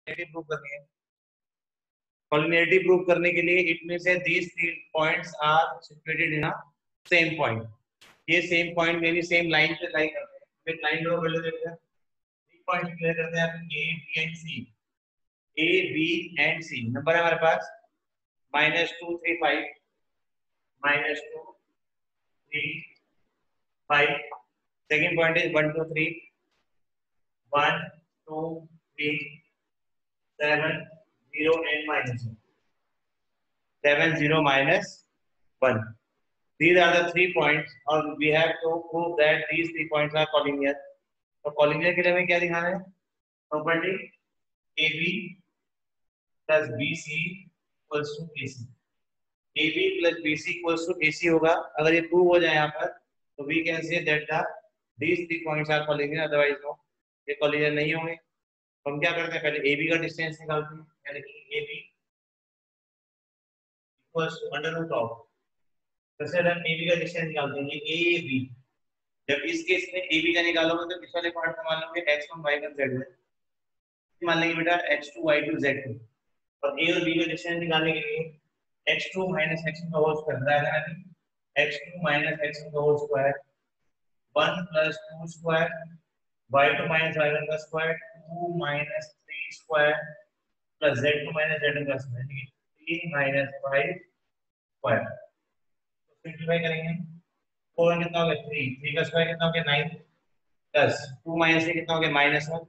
Prove करनी है। Collinearity prove करने के लिए इट मींस है these three points are situated in a same point. ये सेम पॉइंट में भी सेम लाइन पे लाई करते हैं। फिर लाइन ड्रॉ कर लेते हैं, थ्री पॉइंट क्लियर करते हैं A B and C. A B and C number है हमारे पास -2 3 5 -2 3 5। Second point is 1 2 3 1 2 3 7 0 and -1 7 0 -1। These are the 3 points और we have to prove that these 3 points are collinear। तो collinear के लिए हमें क्या दिखाना है? Property AB plus BC equals to AC। AB plus BC equals to AC होगा। अगर ये प्रूव हो जाए यहाँ पर तो we can say that these 3 points are collinear, otherwise no, ये collinear नहीं होंगे। तो हम क्या करते हैं, पहले AB का डिस्टेंस निकालते हैं, यानी कि AB equals to under root of, सबसे पहले हम AB का डिस्टेंस निकालते हैं, ये AB। जब इस केस में AB का निकालोगे तो किस वाले पार्ट को मान लोगे, x1 y1 z1, मान लेंगे बेटा x2 y2 z2। और A और B का डिस्टेंस निकालने के लिए x2 - x1 का होल स्क्वायर बराबर है x2 - x1 का whole square 1 + 2 square y2 - y1 का square 2 - 3 square plus z2 - z1 का स्क्वायर 3 - 5 स्क्वायर। तो सिंपलीफाई करेंगे 4 कितना हो गया 3 का स्क्वायर कितना हो गया 9 प्लस 2 माइनस कितना हो गया -1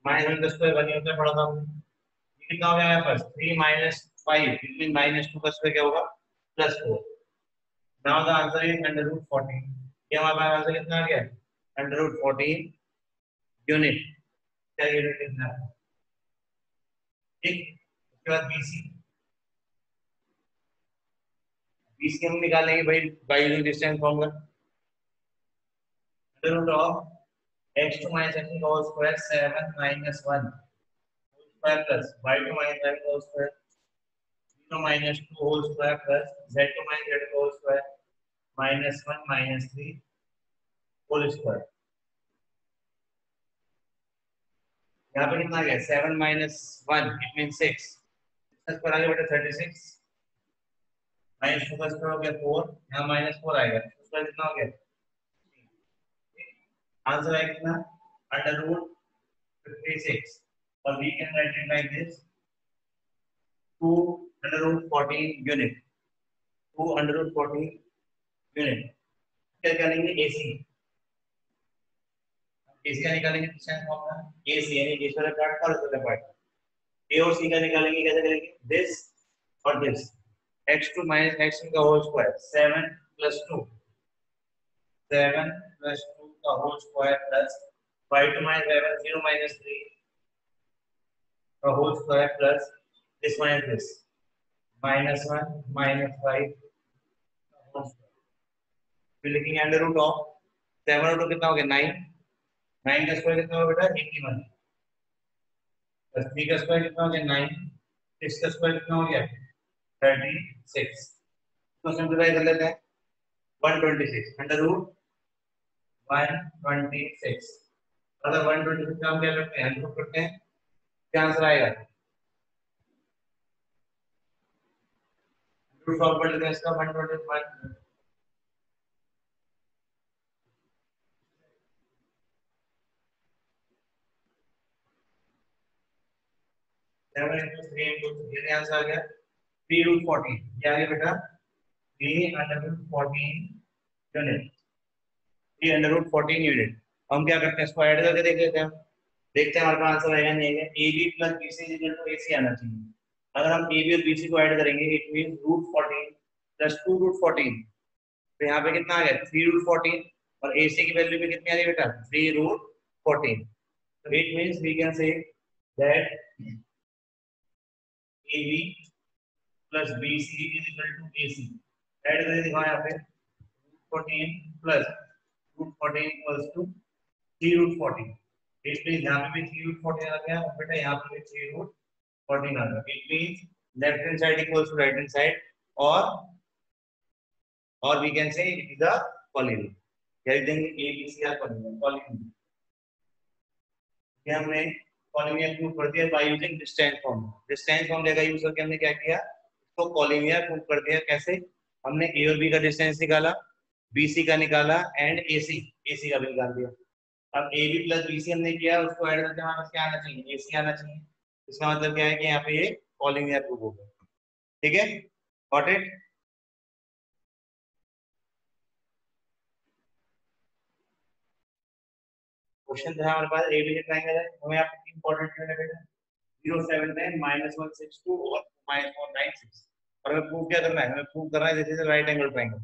-1 का स्क्वायर 1 ही होता है पढ़ा था हमने। ये कितना हो गया हमारे पास 3 - 5 इट मीन -2 का स्क्वायर क्या होगा +4। Now the answer is √14। ये हमारे पास आंसर कितना आ गया √14 यूनिट। क्या यूनिट कितना है ठीक। उसके बाद BC हम निकालेंगे भाई bye using distance formula x2 - x1 का whole square 7 - 1 whole square plus y2 - y का whole square 0 - 2 whole square plus z2 - z का होल स्क्वायर -1 - 3 होल स्क्वायर। यहाँ पे कितना आ गया 7 - 1 इट मीन 6 स्क्वायर आ गया बेटा 36 -2 का स्क्वायर हो गया 4 यहाँ -4 आएगा स्क्वायर कितना हो गया। आंसर है कितना √56 और we can write it like this 2 √14 unit 2 √14 unit. क्या करेंगे AC का निकालेंगे डिस्टेंस फॉर्मूला AC यानी इस वाला पार्ट और इस वाला पार्ट A और C का निकालेंगे कैसे करेंगे दिस और दिस x2 - x1 का होल स्क्वायर 7 + 2 7 + 2 का whole square plus y2 - y1 0 - 3 का whole square plus this minus this -1 - 5 फिर लिखेंगे अंडर रूट ऑफ 7 और 2 कितना हो गया 9 9 का स्क्वायर कितना होगा बेटा 81 प्लस 3 का स्क्वायर कितना हो गया 9 6 का स्क्वायर कितना हो गया 36। तो सिंपलीफाई कर लेते हैं 126 अंडर रूट 126। अगर 126 का हम क्या करते हैं हेल्प करते हैं क्या आंसर आएगा रूट सॉल्व कर लेते हैं इसका 121 7 × 3 × ये आंसर आ गया 3√14 ये आ गया बेटा 3√14 यूनिट 3√14 यूनिट। हम क्या करते हैं इसको ऐड करके देख लेते हैं देखते हैं हमारे पास आंसर आएगा नहीं आएगा। AB + BC = AC आना चाहिए। अगर हम AB और BC को ऐड करेंगे इट मींस √14 + 2√14 तो यहाँ पे कितना आ गया 3√14 और AC की वैल्यू पे कितनी आ रही है बेटा 3√14। तो it means we can say that AB + BC = AC। Add करके दिखाओ यहाँ पे 14 + √14 = 3√14। इसलिए यहाँ पे भी 3√14 आ गया और बेटा यहाँ पे भी 3√14 आ गया। It means left hand side equals to right hand side और we can say it is a polynomial. कह देंगे A B C are polynomial. क्या हमने कॉलिनियर प्रूव कर दिया by using distance formula. Distance formula का यूज करके हमने क्या किया, इसको कॉलिनियर प्रूव कर दिया। कैसे? हमने ए और बी का डिस्टेंस निकाला, बीसी का निकाला एंड एसी एसी का भी निकाल दिया। अब ए बी प्लस बीसी हमने किया, उसको ऐड करके हमारे पास क्या आना चाहिए, एसी आना चाहिए। इसका मतलब क्या है कि यहाँ पे ये कॉलिनियर प्रूव हो गया। ठीक है, गॉट इट। क्वेश्चन था हमारे पास एबीसी ट्रायंगल है, हमें यहाँ पे इंपॉर्टेंट है बेटा 079 -162 और -196। और हमें प्रूव क्या करना है, हमें प्रूव करना है जैसे राइट एंगल ट्रायंगल।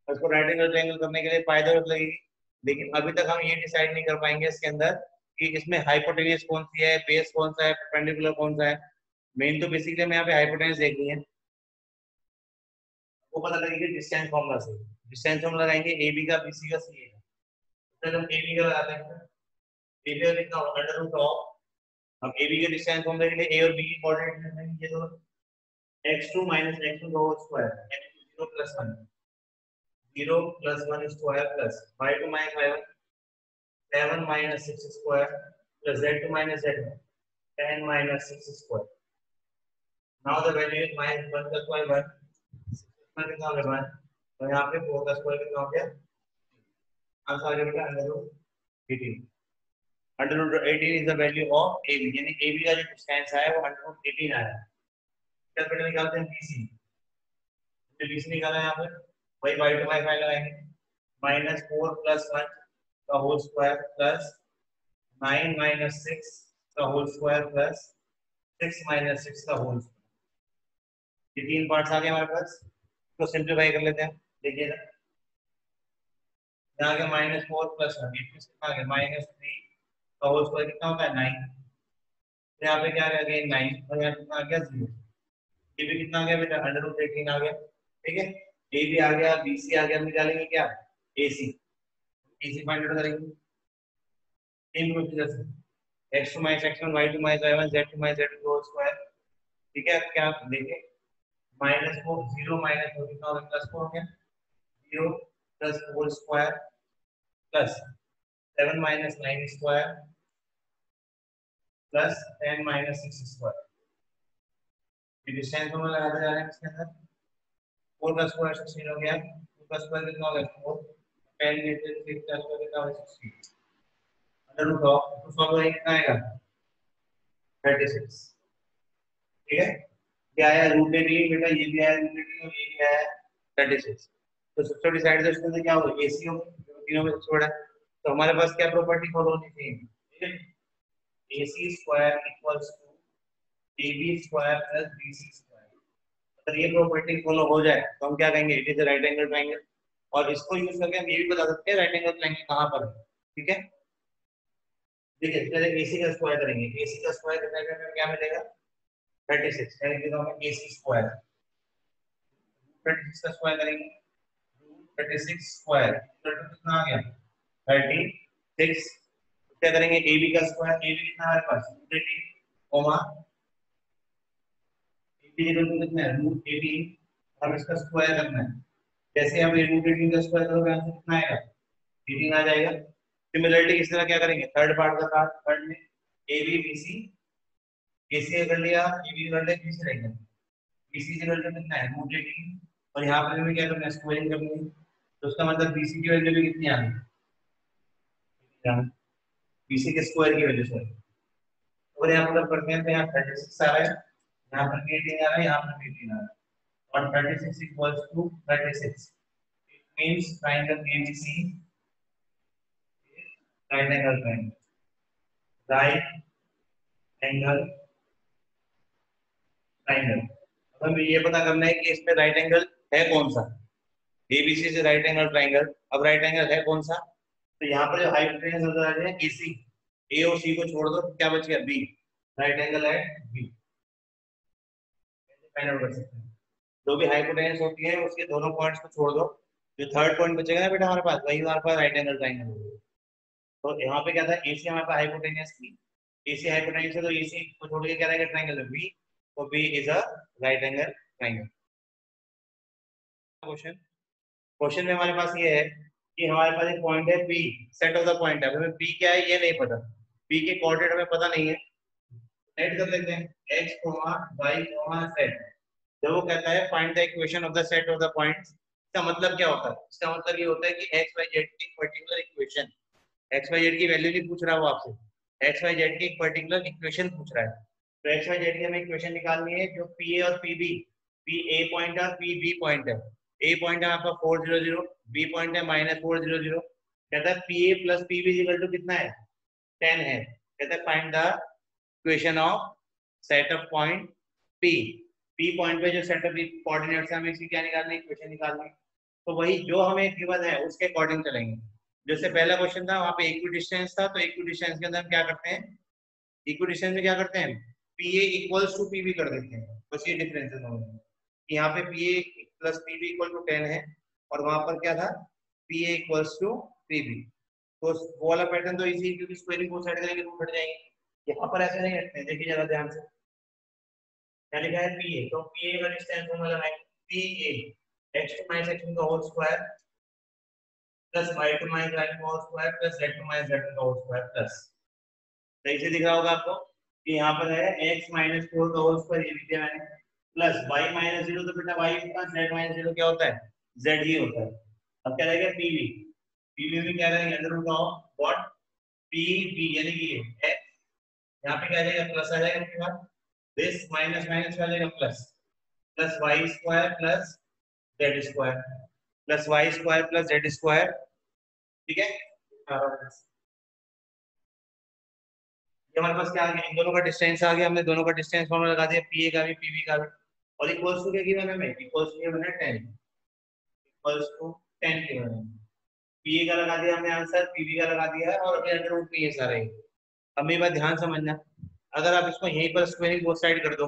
उसको राइट एंगल ट्रायंगल करने के लिए पाई जरूरत लगेगी, लेकिन अभी तक हम ये डिसाइड नहीं कर पाएंगे इसके अंदर कि इसमें हाइपोटेन्यूज कौन सी है, बेस कौन सा है, परपेंडिकुलर कौन सा है। मेन तो बेसिकली हमें यहाँ पे हाइपोटेन्यूज देखनी है, वो पता लगेगी डिस्टेंस फॉर्मूला से। डिस्टेंस फॉर्मूला लगाएंगे ए बी का, बीसी का, सी का। तो हम ए बी का लगाते हैं, ए बी का कितना होगा, अंडर रूट ऑफ, हम ए बी के डिस्टेंस फॉर्मूला के लिए ए और बी की कोऑर्डिनेट लेंगे, ये तो x2 minus x2 the whole square, x2 0 plus 1, 0 plus 1 square plus y2 minus y1, 7 minus 6 square plus z2 minus z1, 10 minus 6 square. Now the value is minus 1 plus y1, 6 square कितना हो गया 1, तो यहाँ पे 4 का स्क्वायर कितना हो गया, आंसर आ गया बेटा under root 18। Under root 18 is the value of AB, यानी AB का जो डिस्टेंस है वो अंडर रूट 18 आया। क्या बेटा निकालते हैं BC, बीसी निकाला यहाँ पे, वही वाई टू वाई फाइव लगाएंगे, -4 + 1 का होल स्क्वायर प्लस 9 - 6 का होल स्क्वायर प्लस 6 - 6 का होल स्क्वायर। ये तीन पार्ट्स आ गए हमारे पास, तो सिंप्लीफाई कर लेते हैं। देखिए यहाँ आ गया -4 + 1, ये कितना आ गया -3 का होल स्क्वायर कितना होता है 9। यहाँ पे क्या आ गया 9 और यहाँ कितना आ गया 0। ये भी कितना आ गया बेटा अंडर रूट 18 आ गया। ठीक है, ए भी आ गया, बी सी आ गया, हम निकालेंगे क्या एसी, एसी फाइंड आउट करेंगे सेम प्रोसीजर से, x2 - x1 y2 - y1 z2 - z2 whole square. ठीक है, क्या देखिए -4 0 -4 कितना हो गया +4 हो गया, 0 + whole square plus 7 - 9 square plus 10 - 6 square. ये डिस्टेंस हम लगाते जा रहे हैं इसके अंदर, 4 का स्क्वायर 16 हो गया, 2 का स्क्वायर कितना हो गया 4, 10 में से 6 का स्क्वायर कितना हो गया 16, अंडर रूट ऑफ तो सॉल्व करेंगे कितना आएगा 36। ठीक है, क्या आया रूट 18 बेटा, ये भी आया रूट 18 और ये भी आया 36। तो सबसे बड़ी साइड से उसके क्या होगा एसी होगा, तीनों में सबसे बड़ा। तो हमारे पास क्या प्रॉपर्टी फॉलो होनी चाहिए, ठीक है, AC square equals to AB square plus BC square. अगर ये प्रॉपर्टी फॉलो हो जाए तो हम क्या कहेंगे it is a right angle triangle. और इसको यूज करके हम ये भी बता सकते हैं राइट एंगल ट्रायंगल कहां पर है। ठीक है, देखिए पहले AC का स्क्वायर करेंगे, AC का स्क्वायर करने में क्या मिलेगा 36, यानी कि हमें AC स्क्वायर 36 का स्क्वायर करेंगे, 36 स्क्वायर कितना आ गया 36। क्या करेंगे AB का स्क्वायर, AB कितना हमारे पास √18 कोमा AB कितना है √18, हम इसका स्क्वायर करना है। जैसे हम √18 का स्क्वायर करोगे आंसर कितना आएगा 18 आ जाएगा। सिमिलरिटी इस तरह क्या करेंगे थर्ड पार्ट का पार्ट, थर्ड में AB BC, AC कर लिया, AB कर लिया, BC रह गया, BC की वैल्यू कितना है √18 और यहाँ पर हमें क्या करना है स्क्वायरिंग करनी है। तो उसका मतलब BC की वैल्यू भी कितनी आ गई, BC के स्क्वायर की वैल्यू से। और यहाँ पर करते हैं तो यहाँ 36 आ रहा है, यहाँ पर 18 आ रहा है, यहाँ पर 18 आ रहा है, और 36 equals to 36, it means triangle ABC is right angle triangle, right angle triangle। अब हमें ये पता करना है कि इसमें राइट एंगल है कौन सा, ABC से राइट एंगल ट्रायंगल। अब राइट एंगल है कौन सा, तो यहाँ पर जो हाइपोटेन्यूज नजर आ रहे हैं AC, A और C को छोड़ दो तो क्या बच गया B, राइट एंगल है B। फाइंड आउट कर सकते हैं जो भी हाइपोटेन्यूज होती है उसके दोनों पॉइंट्स को छोड़ दो, जो थर्ड पॉइंट बचेगा ना बेटा हमारे पास वही हमारे पास राइट एंगल ट्रायंगल होगा। तो यहाँ पे क्या था AC हमारे पास हाइपोटेन्यूज थी, AC हाइपोटेन्यूज है तो AC को छोड़ के क्या रहेगा ट्रायंगल है B, तो B is a right angle triangle. Question question में हमारे पास ये है कि हमारे पास एक पॉइंट है P, set of the point है, हमें P क्या है ये नहीं पता, P के कोऑर्डिनेट हमें पता नहीं है, सेट कर लेते हैं x, y, z। जब वो कहता है find the equation of the set of the points, इसका मतलब क्या होता है? इसका मतलब ये होता है कि x y z की particular equation, X Y Z की वैल्यू नहीं पूछ रहा वो आपसे, एक्स वाई जेड की एक पर्टिकुलर इक्वेशन पूछ रहा है। तो एक्स वाई जेड की हमें इक्वेशन निकालनी है जो पी ए और P B, P A point है और पी बी पॉइंट है। ए पॉइंट है आपका 400, बी पॉइंट है -400। कहता है P A plus P B equal to कितना है? 10 है। कहता है find the equation of set of point P. P point पे जो सेट ऑफ कोऑर्डिनेट्स है हमें इसकी क्या निकालनी है? इक्वेशन निकालनी है। तो वही जो हमें गिवन है उसके अकॉर्डिंग चलेंगे। जैसे पहला क्वेश्चन था वहां पे इक्वी डिस्टेंस था, तो इक्वी डिस्टेंस के अंदर हम क्या करते हैं? इक्वी डिस्टेंस में क्या करते हैं? P A equals to P B कर देते हैं। बस ये डिफरेंस है दोनों में। यहाँ पे P A plus P B equal to 10 है और वहां पर क्या था? P A equals to P B. तो वो वाला पैटर्न तो इजी, क्योंकि स्क्वायरिंग को साइड करेंगे तो हट जाएंगे। यहाँ पर ऐसे नहीं हटते हैं, देखिए जरा ध्यान से क्या लिखा है? पी ए, तो पी ए का डिस्टेंस हम लगाएंगे P A x two minus x का whole square plus y two minus y का whole square plus z two minus z का होल स्क्वायर प्लस, सही से दिख रहा होगा आपको कि यहाँ पर है x माइनस 4 का होल स्क्वायर, ये लिख दिया मैंने, प्लस y माइनस 0, तो बेटा y का z माइनस 0 क्या होता है? z ही होता है। अब क्या रहेगा? pv, pv में क्या करेंगे? Under root of what? pv, यानी कि x, यहाँ पे क्या आ जाएगा? प्लस आ जाएगा इसके बाद, दिस माइनस माइनस आ जाएगा plus, plus y square plus z square plus y square plus z square. ठीक है, ये हमारे पास क्या आ गया? इन दोनों का डिस्टेंस आ गया, हमने दोनों का डिस्टेंस फॉर्मूला लगा दिया, पी ए का भी पीबी का भी। और इक्वल्स टू क्या गिवन है? हमें इक्वल्स टू गिवन है 10, इक्वल्स टू 10 गिवन है। पी ए का लगा दिया हमने आंसर, पीबी का लगा दिया है, और अभी अंडर रूट में ये सारे। अब मेरी बात ध्यान समझना, अगर आप इसको यहीं पर स्क्वायरिंग बोथ साइड कर दो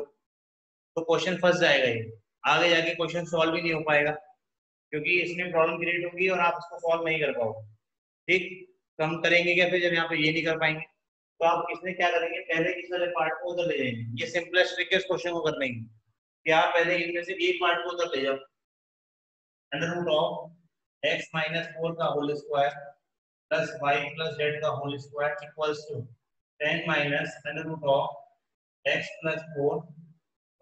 तो क्वेश्चन फंस जाएगा, ये आगे जाके क्वेश्चन सॉल्व भी नहीं हो पाएगा, क्योंकि इसमें प्रॉब्लम क्रिएट होगी और आप इसको सॉल्व नहीं कर पाओगे। ठीक, तो हम करेंगे क्या फिर जब यहाँ पे ये नहीं कर पाएंगे? तो आप इसमें क्या करेंगे? पहले इस वाले पार्ट को उधर ले जाएंगे, ये सिंपलेस्ट ट्रिकेस्ट क्वेश्चन को करने की कि आप पहले इनमें से एक पार्ट को उधर ले जाओ, under root of x minus 4 का whole square plus y plus z का whole square equals to 10 minus under root of x plus 4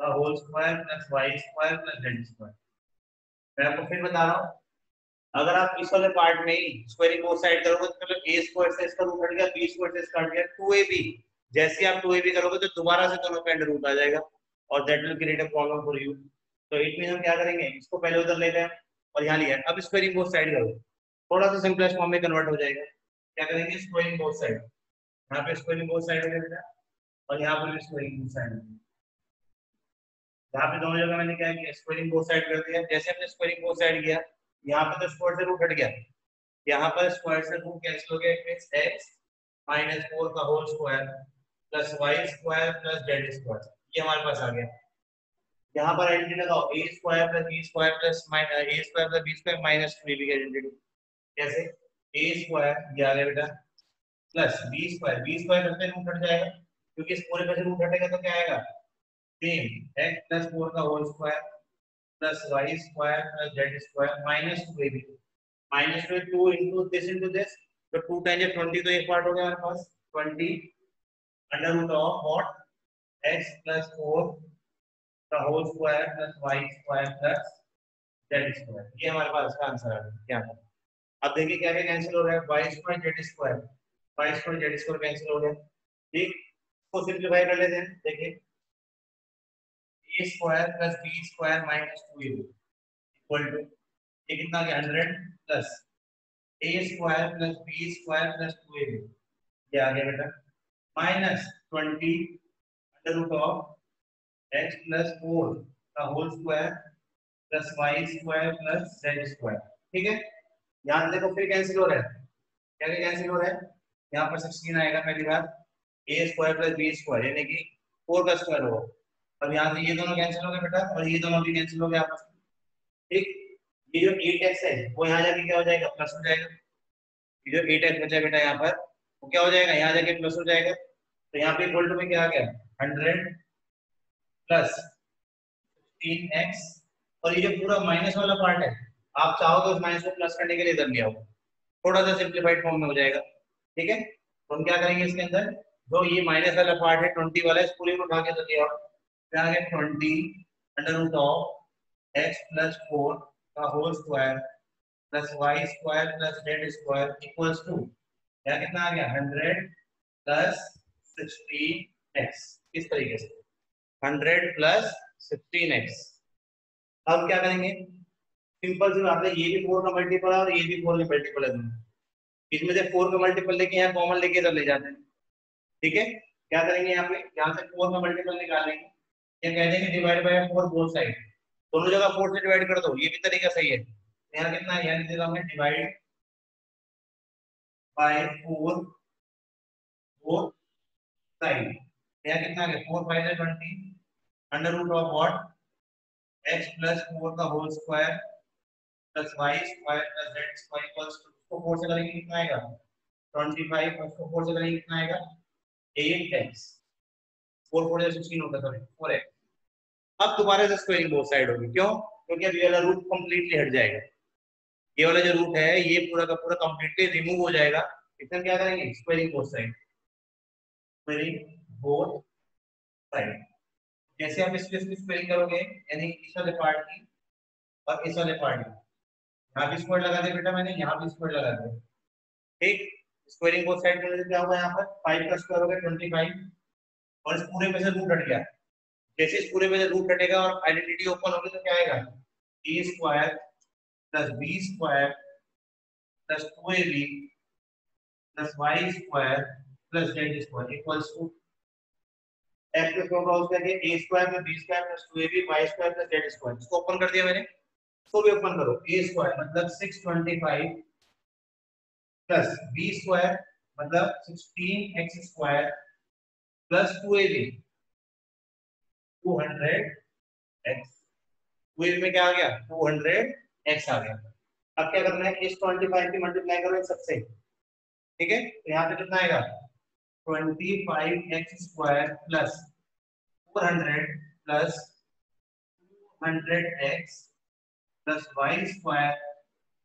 का whole square plus y square plus z square. मैं आपको फिर बता रहा हूँ, अगर आप इस वाले पार्ट में ही स्क्वायरिंग बोथ साइड करोगे तो मतलब a स्क्वायर से इसका रूट हट गया, b स्क्वायर से इसका हट गया, 2ab। जैसे आप 2ab करोगे तो दोबारा से दोनों पे अंडर रूट आ जाएगा और that will create a problem for you. तो इट मीन हम क्या करेंगे? इसको पहले उधर ले गए और यहाँ लिया, अब स्क्वायरिंग बोथ साइड करो, थोड़ा सा सिंपलेस्ट फॉर्म में कन्वर्ट हो जाएगा। क्या करेंगे? स्क्वायरिंग बोथ साइड, यहाँ पे स्क्वायरिंग बोथ साइड हो जाएगा और यहाँ पर भी स्क्वायरिंग बोथ साइड। यहाँ पे दोनों जगह मैंने क्या किया? स्क्वायरिंग बोथ साइड कर दिया। जैसे हमने स्क्वायरिंग बोथ साइड किया, यहाँ पे तो स्क्वायर से रूट हट गया, यहाँ पर स्क्वायर से रूट कैंसिल हो गया, इट मींस x माइनस 4 का whole square plus y square plus z square, ये हमारे पास आ गया। यहाँ पर आइडेंटिटी लगाओ, a square plus b square plus a square plus b square minus 2ab की आइडेंटिटी। कैसे? a स्क्वायर ये आ गया बेटा प्लस b स्क्वायर करते रूट हट जाएगा, क्योंकि इस पूरे पे से रूट हटेगा तो क्या आएगा? सेम x प्लस 4 का whole square plus y square plus z square minus 2ab, minus 2 into this, तो 2 टाइम्स 20, तो एक पार्ट हो गया हमारे पास 20 under root of what? x plus 4 का whole square plus y square plus z square, ये हमारे पास का आंसर आ गया। क्या है? अब देखिए क्या क्या कैंसिल हो रहा है? y square z square, y square z square cancel हो गया। ठीक, इसको सिंपलीफाई कर लेते हैं। देखिए a square plus b square minus 2ab equal to, ये कितना आ गया? 100 plus a square plus b square plus 2ab, ये आ गया बेटा minus 20 under root of x plus 4 का whole square plus y square plus z square. ठीक है, यहाँ देखो फिर कैंसिल हो रहा है, क्या क्या कैंसिल हो रहा है? यहाँ पर 16 आएगा पहली बार, a square plus b square यानी कि 4 का स्क्वायर होगा, और यहाँ से ये दोनों कैंसिल हो गए बेटा और ये दोनों भी कैंसिल हो गए आपस में। ठीक, ये जो 8x है वो यहाँ जाके क्या हो जाएगा? प्लस हो जाएगा। ये जो 8x बचा बेटा यहाँ पर वो क्या हो जाएगा? यहाँ जाके प्लस हो जाएगा, तो यहाँ पे इक्वल टू में क्या आ गया? 100 प्लस 16x, और ये जो पूरा माइनस वाला पार्ट है आप चाहो तो उस माइनस को प्लस करने के लिए इधर ले आओ, थोड़ा सा सिंप्लीफाइड फॉर्म में हो जाएगा। ठीक है, तो हम क्या करेंगे इसके अंदर? जो ये माइनस वाला पार्ट है 20 वाला, इस पूरे को उठा के तो दिया क्या है 20 √(x+4) का whole square plus Y square plus Z square equals to क्या कितना आ गया 100 प्लस 16x। इस तरीके से 100 प्लस 16x। अब क्या करेंगे, सिंपल सी बात है, ये भी 4 का मल्टीपल है और ये भी 4 का मल्टीपल है दोनों। इसमें से 4 का मल्टीपल लेके यहाँ कॉमन लेके इधर ले जाते हैं। ठीक है, क्या करेंगे यहाँ पे, यहाँ से 4 का मल्टीपल निकालेंगे, ये कह देंगे डिवाइड बाय 4 बोथ साइड, दोनों जगह 4 से डिवाइड कर दो, ये भी तरीका सही है। यहाँ कितना है, यहाँ लिख हमने डिवाइड बाय 4 बोथ साइड। यहाँ कितना है 4 5 20 under root of what x plus 4 का whole square plus Y square plus Z square equals to, इसको 4 से करेंगे कितना आएगा 25, और इसको 4 से करेंगे कितना आएगा 8x। 4 4 16 होता है, सॉरी 4x। अब दोबारा से स्क्वायरिंग बोथ साइड होगी, क्यों, क्योंकि अब ये वाला रूट कंप्लीटली हट जाएगा, ये वाला जो रूट है ये पूरा का पूरा कंप्लीटली रिमूव हो जाएगा। इसमें क्या करेंगे squaring both side, squaring both side. जैसे आप इसकी स्क्वायरिंग करोगे, यानी इस वाले पार्ट की और इस वाले पार्ट की, यहाँ भी स्क्वायर लगा दिया बेटा मैंने, यहाँ भी स्क्वायर लगा दिया। ठीक, स्क्वायरिंग बोथ साइड करने से क्या होगा, यहाँ पर 5 का स्क्वायर हो गया 25, और इस पूरे में से रूट हट गया। जैसे इस पूरे में से रूट हटेगा और आइडेंटिटी ओपन होगी तो क्या आएगा a square plus b square plus 2ab plus y square plus z square equals to f के फॉर्म का उसका है a square plus b square plus 2ab y square plus z square. इसको open कर दिया मैंने, इसको भी ओपन करो। a स्क्वायर मतलब 625 प्लस b स्क्वायर मतलब 16x square plus 2ab 200x। 2ab में क्या आ गया 200x आ गया। अब क्या करना है, इस 25 की मल्टीप्लाई करो इन सबसे। ठीक है, तो यहाँ पे कितना आएगा 25x square plus 400 plus 200x plus y square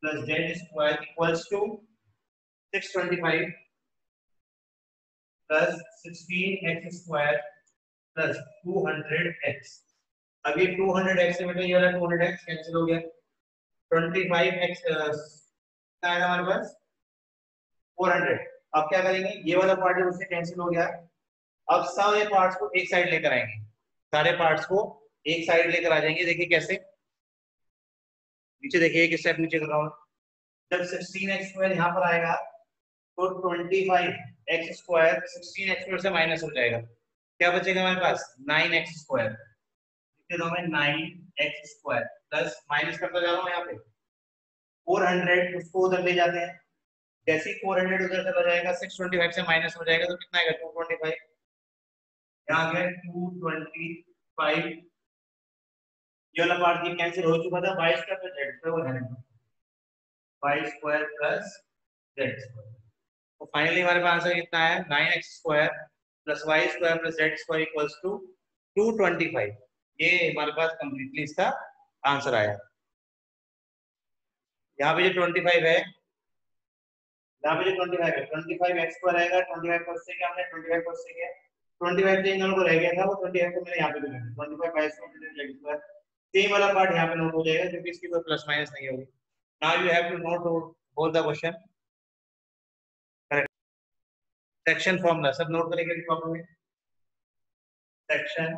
plus z square equals to 625 plus 16x square plus 200x। अब ये 200x से बेटा ये वाला 200x कैंसिल हो गया, 25x क्या आएगा हमारे पास 400। अब क्या करेंगे, ये वाला पार्ट है उससे कैंसिल हो गया। अब सारे पार्ट्स को एक साइड लेकर आएंगे, सारे पार्ट्स को एक साइड लेकर आ जाएंगे। देखिए कैसे, नीचे देखिए एक स्टेप नीचे कर रहा हूं। जब 16x स्क्वायर यहाँ पर आएगा तो 25x स्क्वायर 16x स्क्वायर से माइनस हो जाएगा, क्या बचेगा हमारे पास 9x स्क्वायर। लिख दो मैं 9x स्क्वायर प्लस माइनस करता जा रहा हूँ यहाँ पे 400 उसको उधर ले जाते हैं। जैसे ही 400 उधर चला जाएगा 625 से माइनस हो जाएगा तो कितना आएगा 225। यहाँ आ गया 225, ये वाला पार्ट भी कैंसिल हो चुका था, y square plus z square वो रहने दो, y square plus z square. तो फाइनली हमारे पास आंसर कितना है 9x square plus y square plus z square equals to 225। ये हमारे पास कंप्लीटली इसका आंसर आया। यहाँ पे जो 25 है, यहाँ पे जो 25 है 25x स्क्वायर आएगा, 25 पर से क्या हमने 25 पर से क्या 25 से इन दोनों को रह गया था, वो 25 को मैंने यहाँ पे लिखा 25 बाय स्क्वायर। सेम वाला पार्ट यहाँ पे नोट हो जाएगा क्योंकि इसकी कोई प्लस माइनस नहीं होगी। Now you have to note both the question. Correct, section formula सब नोट करेंगे प्रॉब्लम में। सेक्शन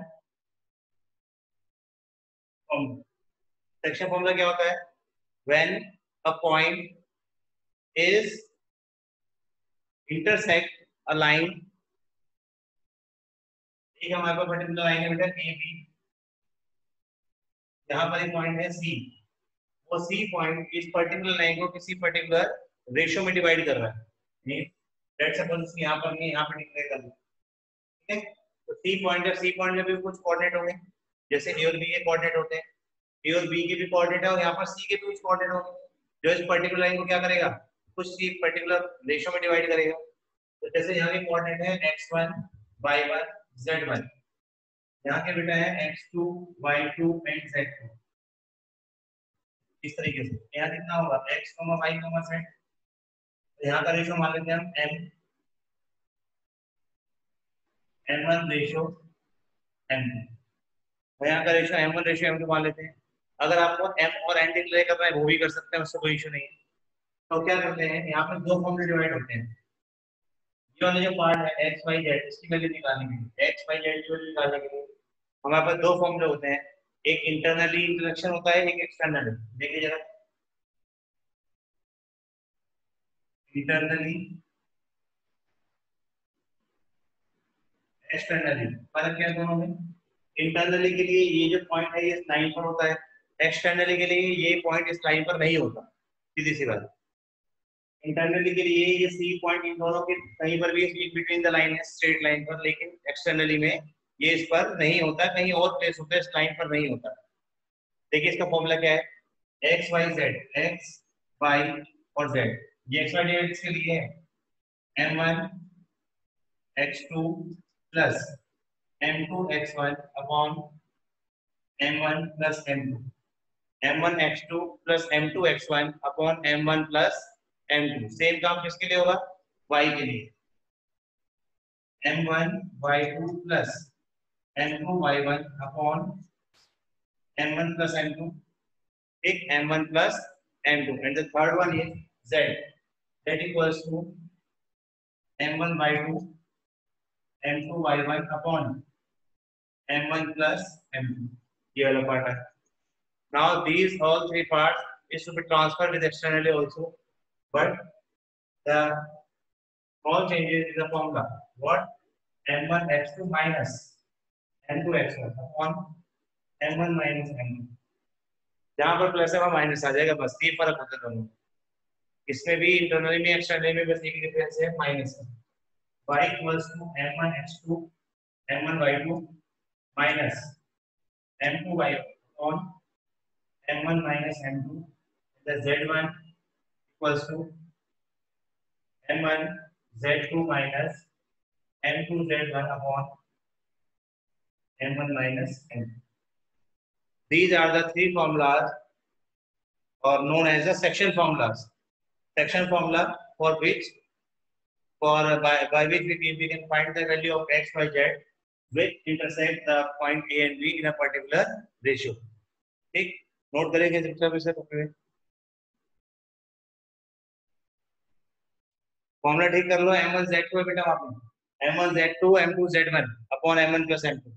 फॉर्मूला, सेक्शन फॉर्मूला क्या होता है, when a point is intersect a line, एक हमारे पास पर्टिकुलर लाइन है बेटा ए बी, यहाँ पर एक पॉइंट है सी, वो सी पॉइंट इस पर्टिकुलर लाइन को किसी पर्टिकुलर रेशियो में डिवाइड कर रहा है। लेट्स सपोज यहाँ पर नहीं, यहाँ पर डिक्लेयर कर दिया। ठीक है, तो सी पॉइंट है, सी पॉइंट में भी कुछ कोऑर्डिनेट होंगे, जैसे ए और बी के कोऑर्डिनेट होते हैं, ए और बी के भी कोऑर्डिनेट है और यहाँ पर सी के भी कुछ कोऑर्डिनेट होंगे, जो इस पर्टिकुलर लाइन को क्या करेगा कुछ सी पर्टिकुलर रेशियो में डिवाइड करेगा। तो जैसे यहाँ के कोऑर्डिनेट है x1 y1 z1, यहाँ के बेटा है x2 y2 एंड z2। इस तरीके से यहाँ कितना होगा x, y, z। यहाँ का रेशियो मान लेते हैं हम m, m1 रेशियो m2। यहाँ का रेशियो m1 रेशियो m2 मान लेते हैं। अगर आपको m और n डिक्लेयर करना है वो भी कर सकते हैं, उससे कोई इशू नहीं है। तो क्या करते हैं, यहाँ पे दो फॉर्म में डिवाइड होते हैं। ये वाला जो पार्ट है x y z, इसकी वैल्यू निकालने के लिए, x y z की वैल्यू निकालने के लिए हमारे पास दो फॉर्मूले होते हैं। एक इंटरनली इंटरेक्शन होता है, एक एक्सटर्नली। देखिए जरा, इंटरनली एक्सटर्नली फर्क क्या है दोनों में। इंटरनली के लिए ये जो पॉइंट है ये इस लाइन पर होता है, एक्सटर्नली के लिए ये पॉइंट इस लाइन पर नहीं होता। सीधी सी बात। इंटरनली के लिए ये सी पॉइंट इन दोनों के कहीं पर भी इन बिटवीन द लाइन है, स्ट्रेट लाइन पर, लेकिन एक्सटर्नली में ये इस पर नहीं होता, कहीं और प्लेस होता है, इस लाइन पर नहीं होता। देखिए इसका फॉर्मूला क्या है, X Y Z, X Y और जेड। ये एक्स वाई जेड इसके लिए है m1 x2 plus m2 x1 upon m1 plus m2, m1 x2 plus m2 x1 upon m1 plus m2। Same काम किसके लिए होगा, y के लिए, m1 y2 plus m2 y1 upon m1 plus m2, एक m1 plus m2। And the third one is z, that equals to m1 y2 m2 y1 upon m1 plus m2। ये वाला part है। Now these all three parts is to be transferred with externally also, but the small changes in the formula. What? m1 x2 minus m2 x1 upon m1 minus m2। जहाँ पर plus है वहाँ minus आ जाएगा, बस ये फर्क होता है दोनों। इसमें भी इंटरनली में एक्सटर्नली में बस एक डिफरेंस है, माइनस है। y equals to m1 x2 m1 y2 minus m2 y1 on m1 minus m2। The z1 equals to m1 z2 minus m2 z1 upon m1 minus m2। These are the three formulas or known as the section formulas. Section formula for which, by which we can find the value of x, y, z which intersect the point A and B in a particular ratio। ठीक, note करेंगे जितना भी। Formula ठीक कर लो, m1 z2 है बेटा, आपने m1 z2 m2 z1 upon m1 plus m2।